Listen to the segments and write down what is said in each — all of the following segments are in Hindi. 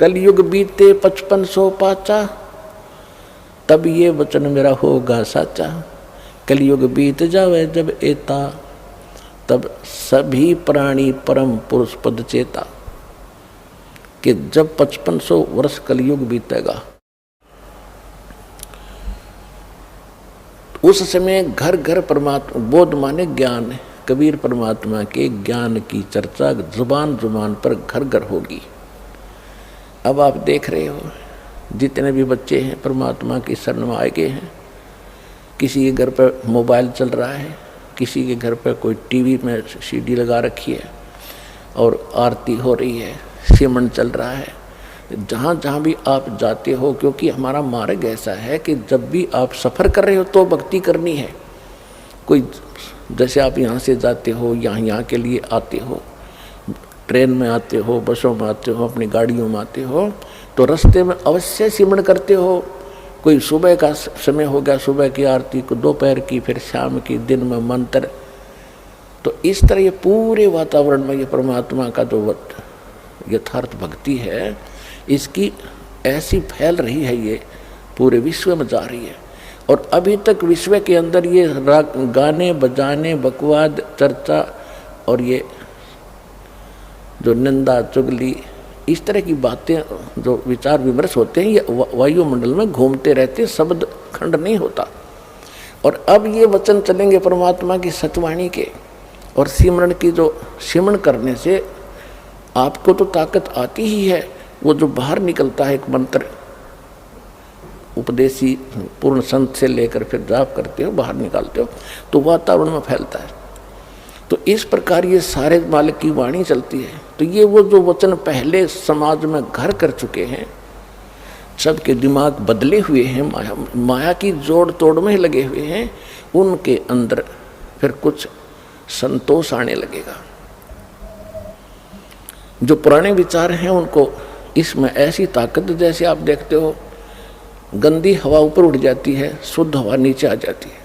कलयुग बीते 5500 पाचा, तब ये वचन मेरा होगा साचा। कलयुग बीत जावे जब एता, तब सभी प्राणी परम पुरुष पद चेता। कि जब 5500 वर्ष कलयुग बीतेगा, उस समय घर घर परमात्मा, बोध माने ज्ञान, कबीर परमात्मा के ज्ञान की चर्चा जुबान जुबान पर घर घर होगी। अब आप देख रहे हो जितने भी बच्चे हैं परमात्मा की शरण में आए गए हैं, किसी के घर पर मोबाइल चल रहा है, किसी के घर पर कोई टीवी में सीडी लगा रखी है और आरती हो रही है, सिमरन चल रहा है। जहाँ जहाँ भी आप जाते हो, क्योंकि हमारा मार्ग ऐसा है कि जब भी आप सफ़र कर रहे हो तो भक्ति करनी है। कोई जैसे आप यहाँ से जाते हो, यहाँ के लिए आते हो, ट्रेन में आते हो, बसों में आते हो, अपनी गाड़ियों में आते हो, तो रास्ते में अवश्य सिमरन करते हो। कोई सुबह का समय हो गया, सुबह की आरती को, दोपहर की, फिर शाम की, दिन में मंत्र। तो इस तरह ये पूरे वातावरण में ये परमात्मा का जो यथार्थ भक्ति है, इसकी ऐसी फैल रही है, ये पूरे विश्व में जा रही है। और अभी तक विश्व के अंदर ये गाने बजाने, बकवाद, चर्चा और ये जो निंदा चुगली, इस तरह की बातें, जो विचार विमर्श होते हैं, ये वायुमंडल में घूमते रहते, शब्द खंड नहीं होता। और अब ये वचन चलेंगे परमात्मा की सतवाणी के, और सिमरन की जो सिमरन करने से आपको तो ताकत आती ही है। वो जो बाहर निकलता है एक मंत्र, उपदेशी पूर्ण संत से लेकर फिर जाप करते हो, बाहर निकालते हो, तो वातावरण में फैलता है। तो इस प्रकार ये सारे मालिक की वाणी चलती है। तो ये वो जो वचन पहले समाज में घर कर चुके हैं, सबके दिमाग बदले हुए हैं, माया की जोड़ तोड़ में लगे हुए हैं, उनके अंदर फिर कुछ संतोष आने लगेगा। जो पुराने विचार हैं उनको इसमें ऐसी ताकत, जैसे आप देखते हो गंदी हवा ऊपर उठ जाती है, शुद्ध हवा नीचे आ जाती है।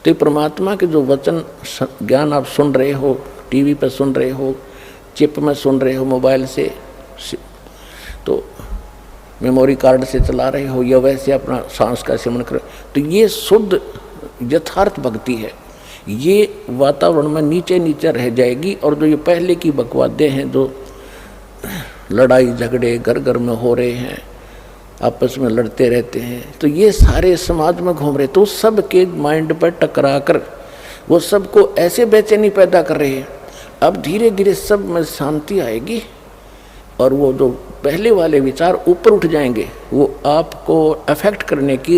तो परमात्मा के जो वचन ज्ञान आप सुन रहे हो, टीवी पर सुन रहे हो, चिप में सुन रहे हो, मोबाइल से, तो मेमोरी कार्ड से चला रहे हो, या वैसे अपना सांस का सिमरन कर, तो ये शुद्ध यथार्थ भक्ति है। ये वातावरण में नीचे नीचे रह जाएगी। और जो ये पहले की बकवादें हैं, जो लड़ाई झगड़े घर घर में हो रहे हैं, आपस में लड़ते रहते हैं, तो ये सारे समाज में घूम रहे, तो सब के माइंड पर टकरा कर वो सबको ऐसे बेचैनी पैदा कर रहे हैं। अब धीरे धीरे सब में शांति आएगी और वो जो पहले वाले विचार ऊपर उठ जाएंगे, वो आपको अफेक्ट करने की